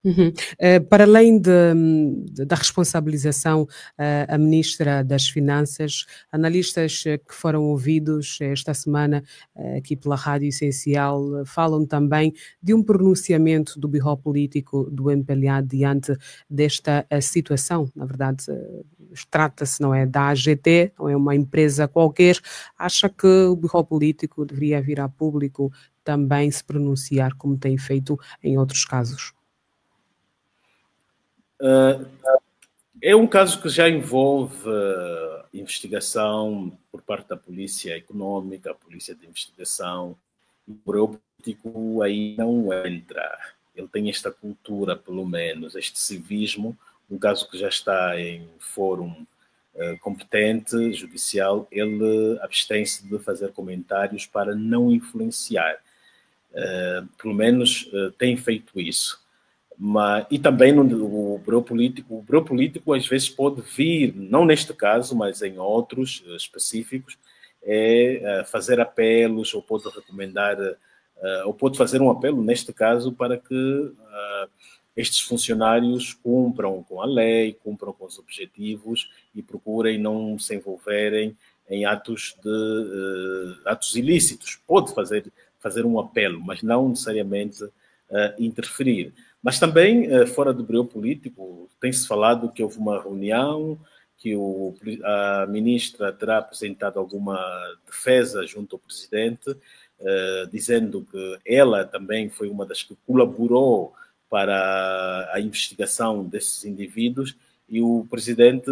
Uhum. Para além da responsabilização, a Ministra das Finanças, analistas que foram ouvidos esta semana aqui pela Rádio Essencial falam também de um pronunciamento do birro político do MPLA diante desta situação. Na verdade, trata-se, não é, da AGT, não é uma empresa qualquer. Acha que o birro político deveria vir a público também se pronunciar, como tem feito em outros casos? É um caso que já envolve investigação por parte da Polícia Econômica, a Polícia de Investigação. O Bureau Político aí não entra. Ele tem esta cultura, pelo menos, este civismo, um caso que já está em fórum competente, judicial, ele abstém-se de fazer comentários para não influenciar. Pelo menos tem feito isso. E também o Bureau Político às vezes pode vir, não neste caso, mas em outros específicos, fazer apelos ou pode recomendar, ou pode fazer um apelo, neste caso, para que estes funcionários cumpram com a lei, cumpram com os objetivos e procurem não se envolverem em atos ilícitos. Pode fazer um apelo, mas não necessariamente interferir. Mas também, fora do Bureau Político, tem-se falado que houve uma reunião, que a ministra terá apresentado alguma defesa junto ao presidente, dizendo que ela também foi uma das que colaborou para a investigação desses indivíduos e o presidente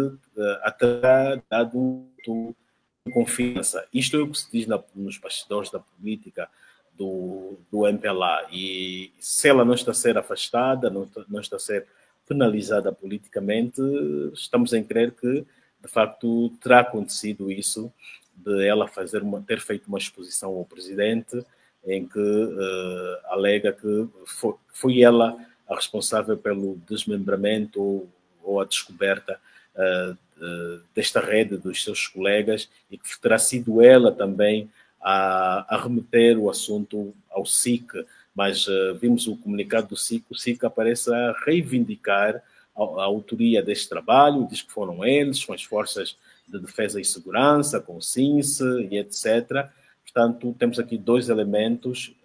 a terá dado confiança. Isto é o que se diz nos bastidores da política do MPLA. E se ela não está a ser afastada, não está a ser penalizada politicamente, estamos em crer que, de facto, terá acontecido isso, de ela ter feito uma exposição ao presidente em que alega que foi ela a responsável pelo desmembramento ou a descoberta desta rede dos seus colegas e que terá sido ela também a remeter o assunto ao SIC, mas vimos o comunicado do SIC, o SIC aparece a reivindicar a autoria deste trabalho, diz que foram eles, com as forças de defesa e segurança, com o SINCE e etc. Portanto, temos aqui dois elementos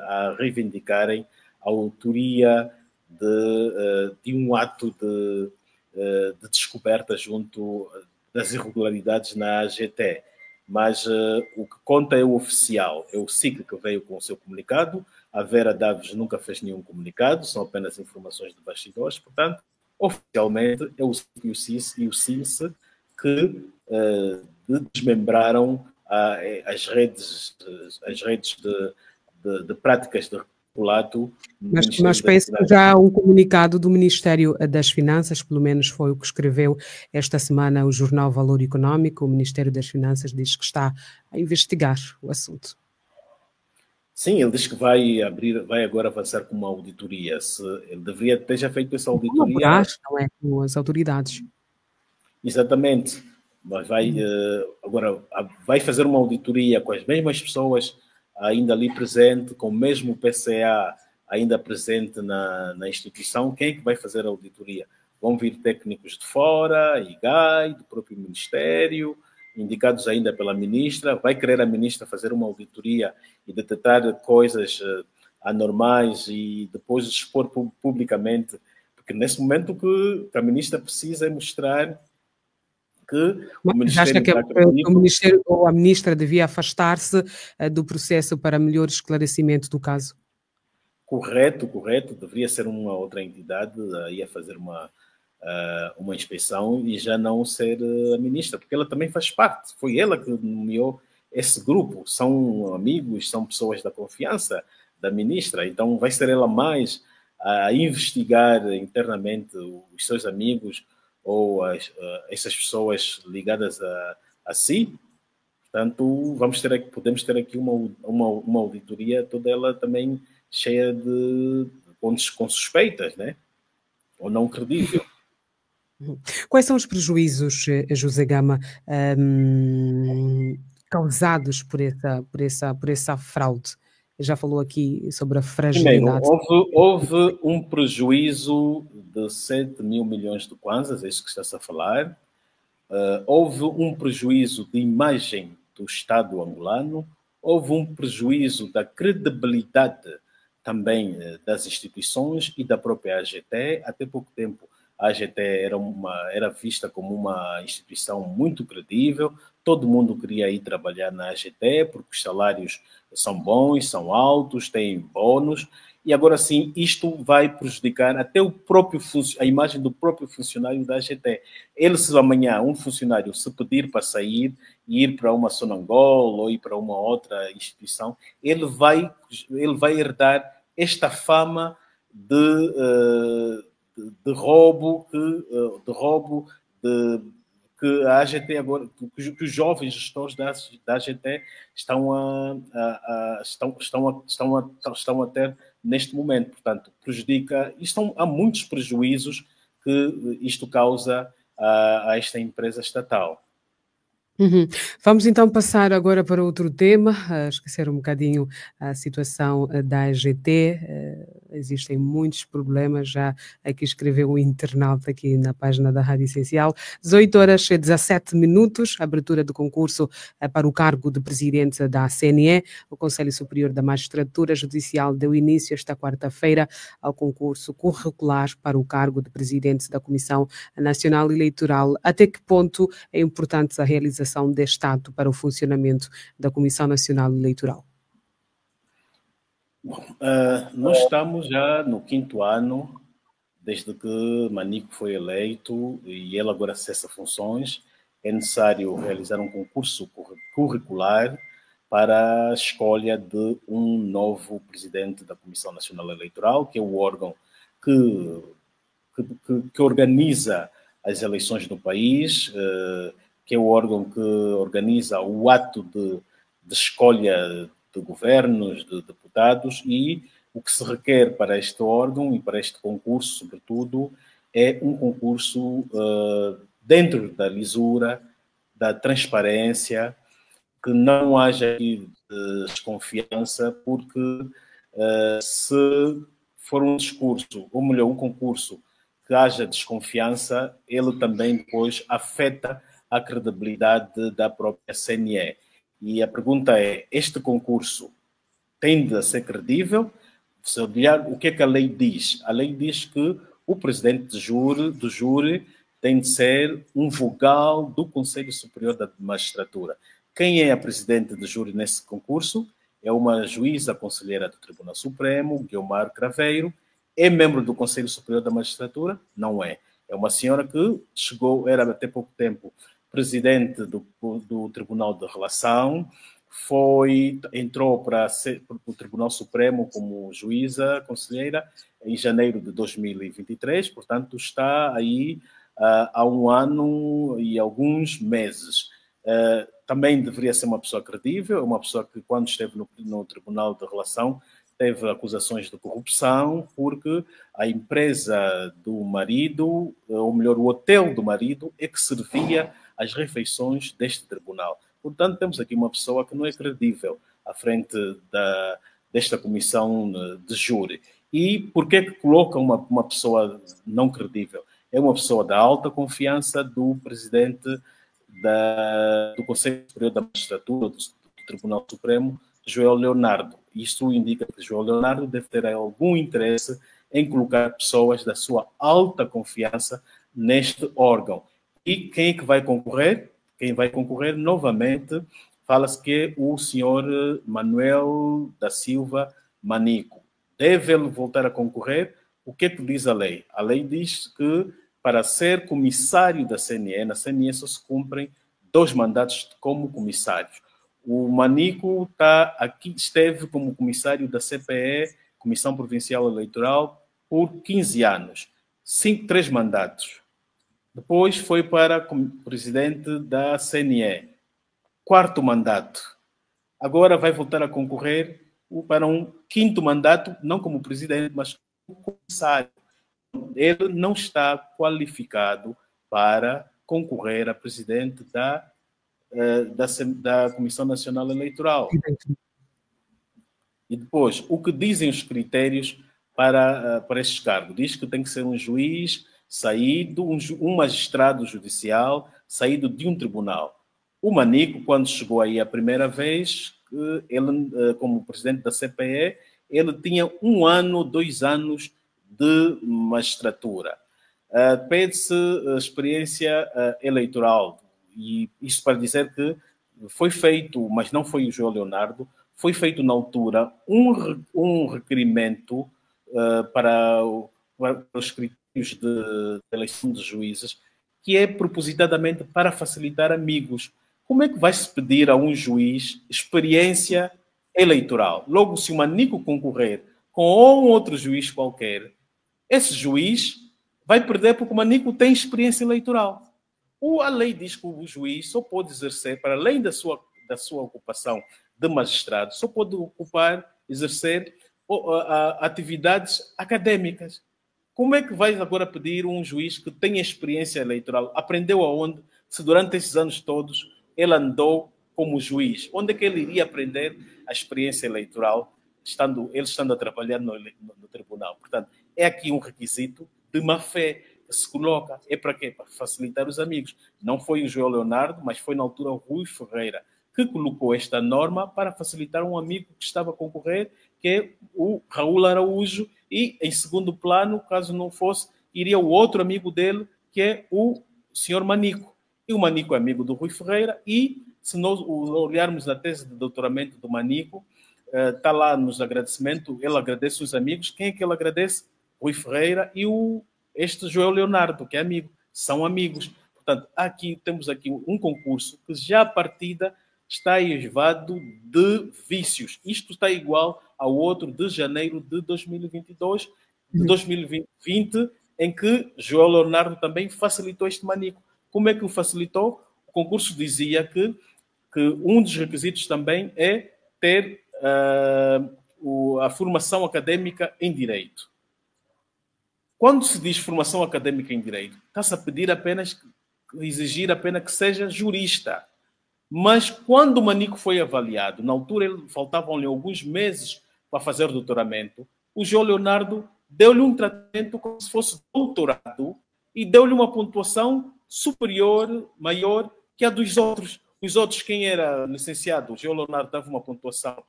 a reivindicarem a autoria de um ato de descoberta junto das irregularidades na AGT. Mas o que conta é o oficial, é o SIC que veio com o seu comunicado, a Vera Daves nunca fez nenhum comunicado, são apenas informações de bastidores, portanto, oficialmente é o SIC e o SINCE que desmembraram as redes de práticas de peculato. Mas penso que já há um comunicado do Ministério das Finanças, pelo menos foi o que escreveu esta semana o jornal Valor Econômico. O Ministério das Finanças diz que está a investigar o assunto. Sim, ele diz que vai agora avançar com uma auditoria. Ele deveria ter já feito essa auditoria. Não é com as autoridades. Exatamente. Mas agora vai fazer uma auditoria com as mesmas pessoas ainda ali presente, com o mesmo PCA ainda presente na instituição. Quem é que vai fazer a auditoria? Vão vir técnicos de fora, IGAI, do próprio Ministério, indicados ainda pela ministra. Vai querer a ministra fazer uma auditoria e detectar coisas anormais e depois expor publicamente, porque nesse momento o que a ministra precisa é mostrar que o Ministério... Acha que o Ministério ou a ministra devia afastar-se do processo para melhor esclarecimento do caso? Correto. Deveria ser uma outra entidade aí a fazer uma inspeção e já não ser a ministra, porque ela também faz parte. Foi ela que nomeou esse grupo. São amigos, são pessoas da confiança da ministra. Então vai ser ela mais a investigar internamente os seus amigos ou essas pessoas ligadas a si. Portanto, podemos ter aqui uma auditoria, toda ela também cheia com suspeitas, né? Ou não credível. Quais são os prejuízos, José Gama, causados por essa fraude? Já falou aqui sobre a Primeiro, fragilidade. houve um prejuízo de 7 mil milhões de kwanzas, é isso que está-se a falar. Houve um prejuízo de imagem do Estado angolano, houve um prejuízo da credibilidade também das instituições e da própria AGT. Até pouco tempo, a AGT era vista como uma instituição muito credível, todo mundo queria ir trabalhar na AGT, porque os salários são bons, são altos, têm bônus, e agora sim, isto vai prejudicar até a imagem do próprio funcionário da AGT. Ele, se amanhã um funcionário se pedir para sair e ir para uma Sonangol ou ir para uma outra instituição, ele vai herdar esta fama de roubo que a AGT agora, que os jovens gestores da AGT estão a ter neste momento. Portanto, prejudica, há muitos prejuízos que isto causa a esta empresa estatal. Uhum. Vamos então passar agora para outro tema, esquecer um bocadinho a situação da AGT. Existem muitos problemas, já aqui escreveu o internauta aqui na página da Rádio Essencial. 18 horas e 17 minutos, abertura do concurso para o cargo de presidente da CNE. O Conselho Superior da Magistratura Judicial deu início esta quarta-feira ao concurso curricular para o cargo de presidente da Comissão Nacional Eleitoral. Até que ponto é importante a realização deste ato para o funcionamento da Comissão Nacional Eleitoral? Bom, nós estamos já no 5º ano, desde que Manico foi eleito e ele agora cessa funções. É necessário realizar um concurso curricular para a escolha de um novo presidente da Comissão Nacional Eleitoral, que é o órgão que organiza as eleições no país, que é o órgão que organiza o ato de escolha de governos, de deputados, e o que se requer para este órgão e para este concurso, sobretudo, é um concurso dentro da lisura, da transparência, que não haja desconfiança, porque se for um discurso, ou melhor, um concurso que haja desconfiança, ele também depois afeta a credibilidade da própria CNE. E a pergunta é, este concurso tende a ser credível? Se olhar o que é que a lei diz? A lei diz que o presidente do júri tem de ser um vogal do Conselho Superior da Magistratura. Quem é a presidente do júri nesse concurso? É uma juíza conselheira do Tribunal Supremo, Guiomar Craveiro. É membro do Conselho Superior da Magistratura? Não é. É uma senhora que era até pouco tempo presidente do Tribunal de Relação, entrou para o Tribunal Supremo como juíza conselheira em janeiro de 2023, portanto está aí há um ano e alguns meses. Também deveria ser uma pessoa credível, uma pessoa que quando esteve no Tribunal de Relação teve acusações de corrupção, porque a empresa do marido, ou melhor, o hotel do marido, é que servia as refeições deste tribunal. Portanto, temos aqui uma pessoa que não é credível à frente desta comissão de júri. E por que coloca uma pessoa não credível? É uma pessoa da alta confiança do presidente do Conselho Superior da Magistratura, do Tribunal Supremo, João Leonardo. Isto indica que João Leonardo deve ter algum interesse em colocar pessoas da sua alta confiança neste órgão. E quem é que vai concorrer? Quem vai concorrer, novamente, fala-se que é o senhor Manuel da Silva Manico. Deve ele voltar a concorrer? O que é que diz a lei? A lei diz que para ser comissário da CNE, na CNE só se cumprem 2 mandatos como comissários. O Manico esteve como comissário da CPE, Comissão Provincial Eleitoral, por 15 anos. 3 mandatos. Depois foi para presidente da CNE. 4º mandato. Agora vai voltar a concorrer para um 5º mandato, não como presidente, mas como comissário. Ele não está qualificado para concorrer a presidente da Comissão Nacional Eleitoral. E depois, o que dizem os critérios para este cargo? Diz que tem que ser um juiz saído, um magistrado judicial saído de um tribunal. O Manico, quando chegou aí a primeira vez, ele, como presidente da CPE, ele tinha 1 ano, 2 anos de magistratura. Pede-se experiência eleitoral. E isso para dizer que foi feito, mas não foi o João Leonardo, foi feito na altura um requerimento para os critérios de eleição de juízes, que é propositadamente para facilitar amigos. Como é que vai-se pedir a um juiz experiência eleitoral? Logo, se o Manico concorrer com um outro juiz qualquer, esse juiz vai perder porque o Manico tem experiência eleitoral. A lei diz que o juiz só pode exercer, para além da sua ocupação de magistrado, só pode exercer atividades acadêmicas. Como é que vais agora pedir um juiz que tenha experiência eleitoral? Aprendeu aonde? Se durante esses anos todos ele andou como juiz. Onde é que ele iria aprender a experiência eleitoral, ele estando a trabalhar no tribunal? Portanto, é aqui um requisito de má-fé que se coloca. É para quê? Para facilitar os amigos. Não foi o João Leonardo, mas foi na altura o Rui Ferreira que colocou esta norma para facilitar um amigo que estava a concorrer, que é o Raul Araújo, e em segundo plano, caso não fosse, iria o outro amigo dele, que é o senhor Manico. E o Manico é amigo do Rui Ferreira, e se nós olharmos a tese de doutoramento do Manico, está lá nos agradecimentos, ele agradece os amigos. Quem é que ele agradece? Rui Ferreira e este João Leonardo, que é amigo. São amigos. Portanto, temos aqui um concurso que já à partida está esvado de vícios. Isto está igual ao outro de janeiro de 2022, de 2020, em que João Leonardo também facilitou este Manico. Como é que o facilitou? O concurso dizia que um dos requisitos também é ter a formação académica em Direito. Quando se diz formação académica em Direito, está-se a pedir exigir apenas que seja jurista. Mas quando o Manico foi avaliado, na altura faltavam-lhe alguns meses para fazer o doutoramento, o João Leonardo deu-lhe um tratamento como se fosse doutorado e deu-lhe uma pontuação superior, maior que a dos outros. Os outros, quem era licenciado, o João Leonardo dava uma pontuação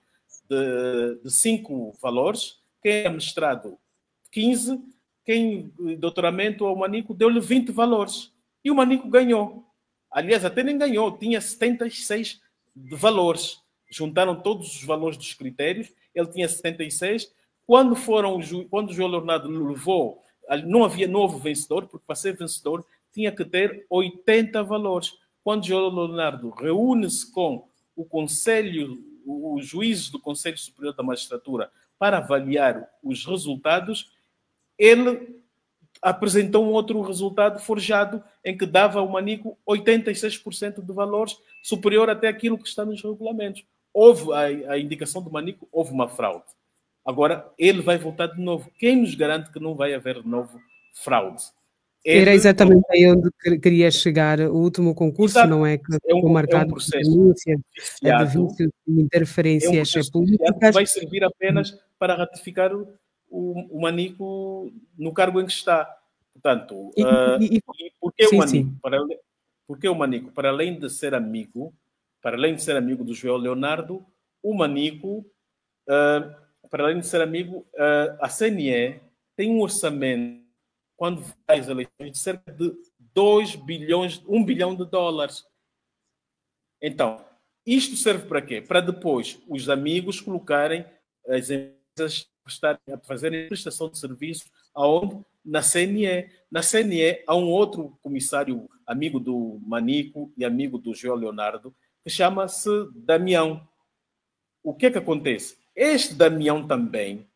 de 5 valores, quem era mestrado 15, quem doutoramento ao Manico deu-lhe 20 valores. E o Manico ganhou. Aliás, até nem ganhou, tinha 76 de valores. Juntaram todos os valores dos critérios, ele tinha 76. Quando o João Leonardo levou, não havia novo vencedor, porque para ser vencedor tinha que ter 80 valores. Quando o João Leonardo reúne-se com o Conselho, os juízes do Conselho Superior da Magistratura para avaliar os resultados, ele apresentou um outro resultado forjado em que dava ao Manico 86% de valores, superior até aquilo que está nos regulamentos. Houve a indicação do Manico, houve uma fraude. Agora, ele vai voltar de novo. Quem nos garante que não vai haver de novo fraude? Era exatamente aí onde queria chegar. O último concurso, exato, não é? Que ficou marcado por denúncia de viciado, vícios e interferências políticas. Que vai servir apenas para ratificar o Manico no cargo em que está. Portanto, por que o Manico? Porque o Manico, para além de ser amigo do João Leonardo, o Manico, para além de ser amigo, a CNE tem um orçamento, quando vai às eleições, de cerca de 1 bilhão de dólares. Então, isto serve para quê? Para depois os amigos colocarem as empresas a fazerem prestação de serviço aonde? Na CNE. Na CNE há um outro comissário amigo do Manico e amigo do João Leonardo que chama-se Damião. O que é que acontece? Este Damião também,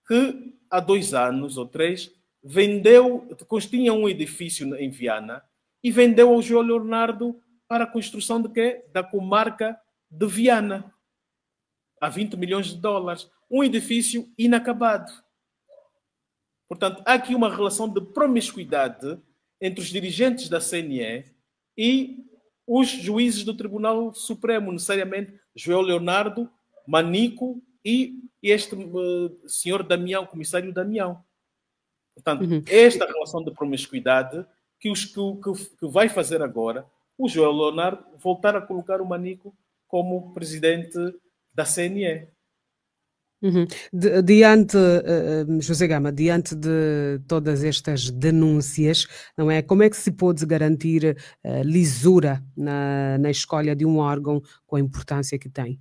que há 2 anos ou 3 tinha um edifício em Viana e vendeu ao João Leonardo para a construção de quê? Da comarca de Viana, a 20 milhões de dólares. Um edifício inacabado. Portanto, há aqui uma relação de promiscuidade entre os dirigentes da CNE e os juízes do Tribunal Supremo, necessariamente João Leonardo, Manico e e este senhor Damião, comissário Damião. Portanto, esta relação de promiscuidade que vai fazer agora o João Leonardo voltar a colocar o Manico como presidente da CNE. José Gama, diante de todas estas denúncias, não é? Como é que se pode garantir lisura na escolha de um órgão com a importância que tem?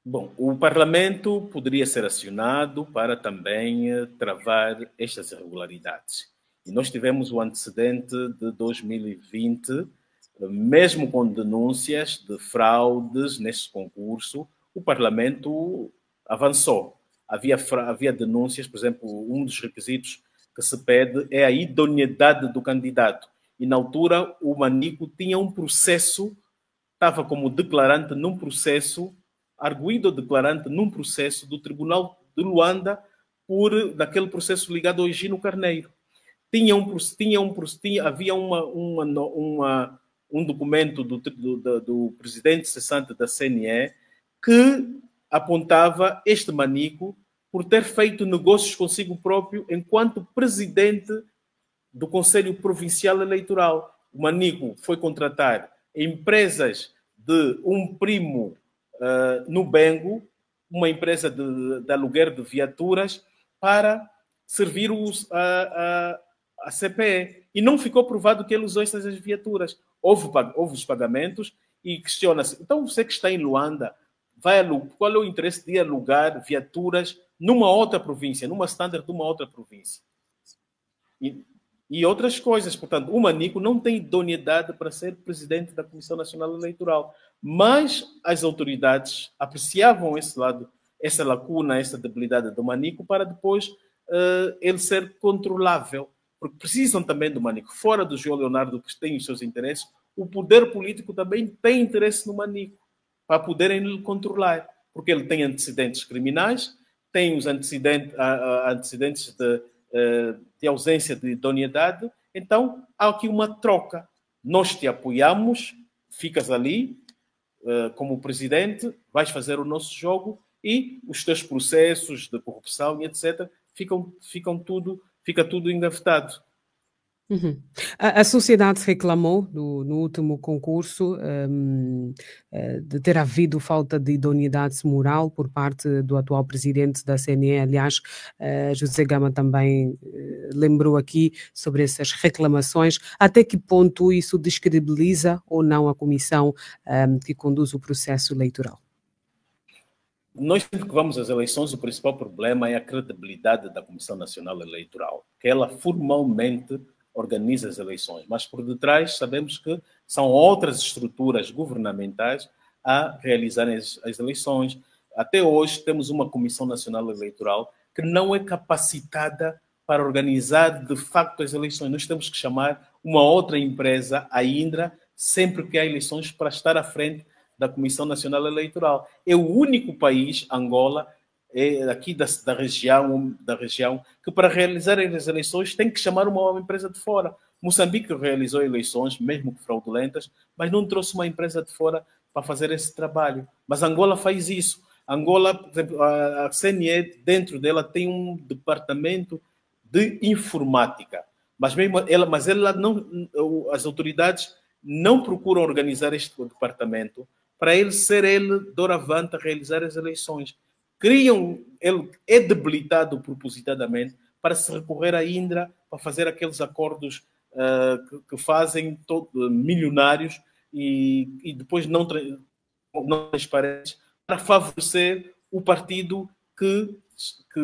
Bom, o Parlamento poderia ser acionado para também travar estas irregularidades. E nós tivemos o antecedente de 2020, mesmo com denúncias de fraudes neste concurso, o Parlamento avançou. Havia denúncias, por exemplo, um dos requisitos que se pede é a idoneidade do candidato. E na altura o Manico tinha um processo, estava como declarante num processo, arguido declarante num processo do Tribunal de Luanda daquele processo ligado ao Higino Carneiro. Havia um documento do presidente cessante da CNE que apontava este Manico por ter feito negócios consigo próprio enquanto presidente do Conselho Provincial Eleitoral. O Manico foi contratar empresas de um primo no Bengo, uma empresa de aluguer de viaturas, para servir a CPE. E não ficou provado que ele usou essas viaturas. Houve os pagamentos e questiona-se. Então, você que está em Luanda, qual é o interesse de alugar viaturas numa outra província, numa standard de uma outra província? E outras coisas. Portanto, o Manico não tem idoneidade para ser presidente da Comissão Nacional Eleitoral. Mas as autoridades apreciavam esse lado, essa lacuna, essa debilidade do Manico, para depois ele ser controlável. Porque precisam também do Manico. Fora do João Leonardo, que tem os seus interesses, o poder político também tem interesse no Manico, para poderem lhe controlar. Porque ele tem antecedentes criminais, tem os antecedentes de ausência de idoneidade. Então, há aqui uma troca. Nós te apoiamos, ficas ali como presidente, vais fazer o nosso jogo e os teus processos de corrupção e etc. fica tudo engavetado. A sociedade reclamou no último concurso de ter havido falta de idoneidade moral por parte do atual presidente da CNE. Aliás, José Gama também lembrou aqui sobre essas reclamações. Até que ponto isso descredibiliza ou não a comissão que conduz o processo eleitoral? Nós, sempre que vamos às eleições, o principal problema é a credibilidade da Comissão Nacional Eleitoral, que ela formalmente organiza as eleições, mas por detrás sabemos que são outras estruturas governamentais a realizarem as eleições. Até hoje temos uma Comissão Nacional Eleitoral que não é capacitada para organizar de facto as eleições. Nós temos que chamar uma outra empresa, a Indra, sempre que há eleições, para estar à frente da Comissão Nacional Eleitoral. É o único país, Angola, aqui da região, que para realizar as eleições tem que chamar uma empresa de fora. Moçambique realizou eleições, mesmo que fraudulentas, mas não trouxe uma empresa de fora para fazer esse trabalho. Mas Angola faz isso. Angola, por exemplo, a CNE, dentro dela, tem um departamento de informática. Mas as autoridades não procuram organizar este departamento para ele doravante a realizar as eleições. Ele é debilitado propositadamente para se recorrer à Indra para fazer aqueles acordos que fazem milionários e depois não transparentes para favorecer o partido que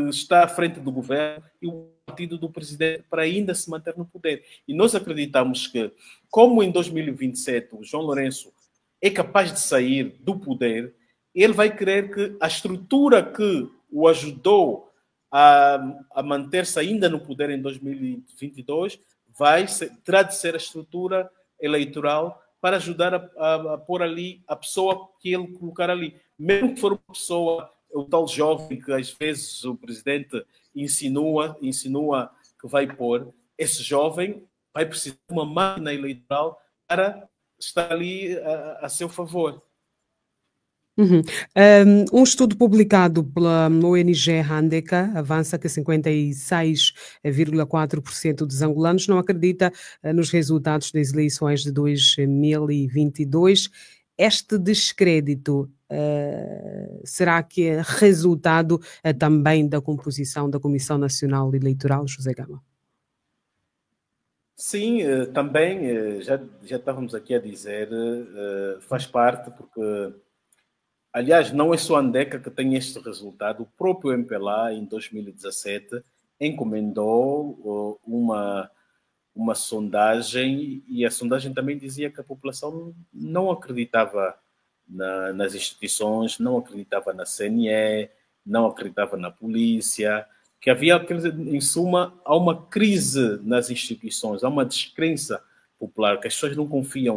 está à frente do governo e o partido do presidente para ainda se manter no poder. E nós acreditamos que, como em 2027 o João Lourenço é capaz de sair do poder, ele vai querer que a estrutura que o ajudou a manter-se ainda no poder em 2022 terá de ser a estrutura eleitoral para ajudar a pôr ali a pessoa que ele colocar ali. Mesmo que for uma pessoa, o tal jovem que às vezes o presidente insinua que vai pôr, esse jovem vai precisar de uma máquina eleitoral para estar ali a seu favor. Uhum. Um estudo publicado pela ONG Handeka avança que 56,4% dos angolanos não acredita nos resultados das eleições de 2022. Este descrédito, será que é resultado também da composição da Comissão Nacional Eleitoral, José Gama? Sim, também, já estávamos aqui a dizer, faz parte, porque, aliás, não é só a Andeca que tem este resultado, o próprio MPLA, em 2017, encomendou uma sondagem, e a sondagem também dizia que a população não acreditava nas instituições, não acreditava na CNE, não acreditava na polícia, que havia, em suma, há uma crise nas instituições, há uma descrença popular, que as pessoas não confiam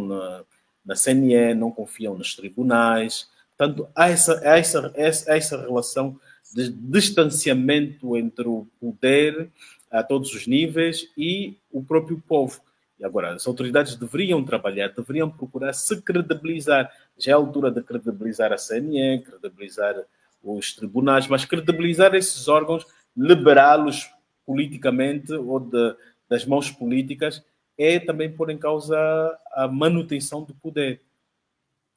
na CNE, não confiam nos tribunais. Portanto, há essa relação de distanciamento entre o poder a todos os níveis e o próprio povo. E agora, as autoridades deveriam trabalhar, deveriam procurar se credibilizar. Já é a altura de credibilizar a CNE, credibilizar os tribunais, mas credibilizar esses órgãos, liberá-los politicamente ou das mãos políticas, é também pôr em causa a manutenção do poder.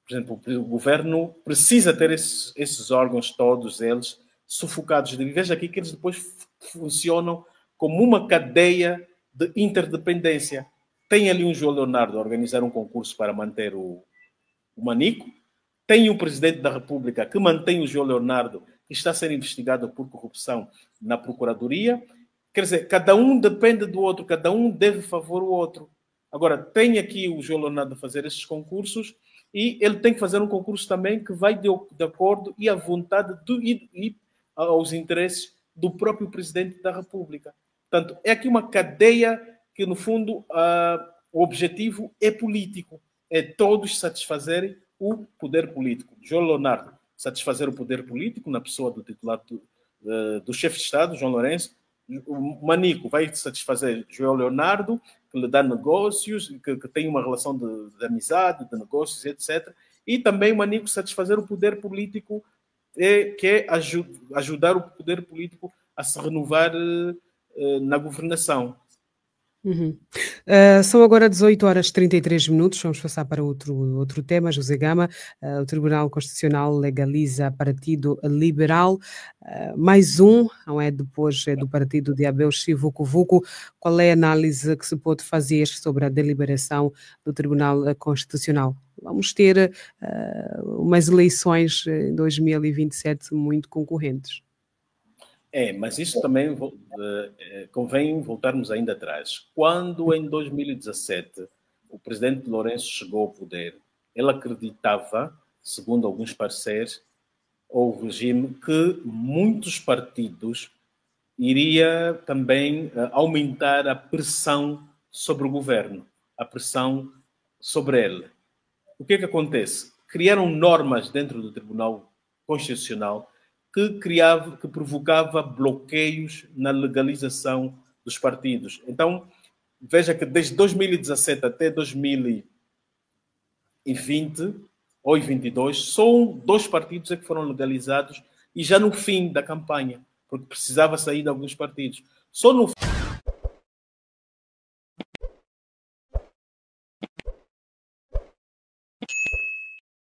Por exemplo, o governo precisa ter esses órgãos, todos eles, sufocados. Veja aqui que eles depois funcionam como uma cadeia de interdependência. Tem ali um João Leonardo a organizar um concurso para manter o Manico, tem o presidente da República que mantém o João Leonardo, que está a ser investigado por corrupção na Procuradoria. Quer dizer, cada um depende do outro, cada um deve favor o outro. Agora, tem aqui o João Leonardo a fazer esses concursos e ele tem que fazer um concurso também que vai de acordo e à vontade e aos interesses do próprio presidente da República. Portanto, é aqui uma cadeia que, no fundo, o objetivo é político. É todos satisfazerem o poder político. João Leonardo satisfazer o poder político na pessoa do titular do chefe de Estado, João Lourenço. O Manico vai satisfazer João Leonardo, que lhe dá negócios, que tem uma relação de amizade, de negócios, etc. E também o Manico satisfazer o poder político, que é ajudar o poder político a se renovar na governação. Uhum. São agora 18 horas e 33 minutos. Vamos passar para outro tema, José Gama. O Tribunal Constitucional legaliza Partido Liberal. Mais um, não é? Depois do partido de Abel Chivuco-Vuco. Qual é a análise que se pode fazer sobre a deliberação do Tribunal Constitucional? Vamos ter umas eleições em 2027 muito concorrentes. Mas isso também convém voltarmos ainda atrás. Quando, em 2017, o presidente Lourenço chegou ao poder, ele acreditava, segundo alguns parceiros, ou o regime, que muitos partidos iria também aumentar a pressão sobre o governo, a pressão sobre ele. O que é que acontece? Criaram normas dentro do Tribunal Constitucional que provocava bloqueios na legalização dos partidos. Então, veja que desde 2017 até 2020 ou 2022, só 2 partidos é que foram legalizados, e já no fim da campanha, porque precisava sair de alguns partidos. Só no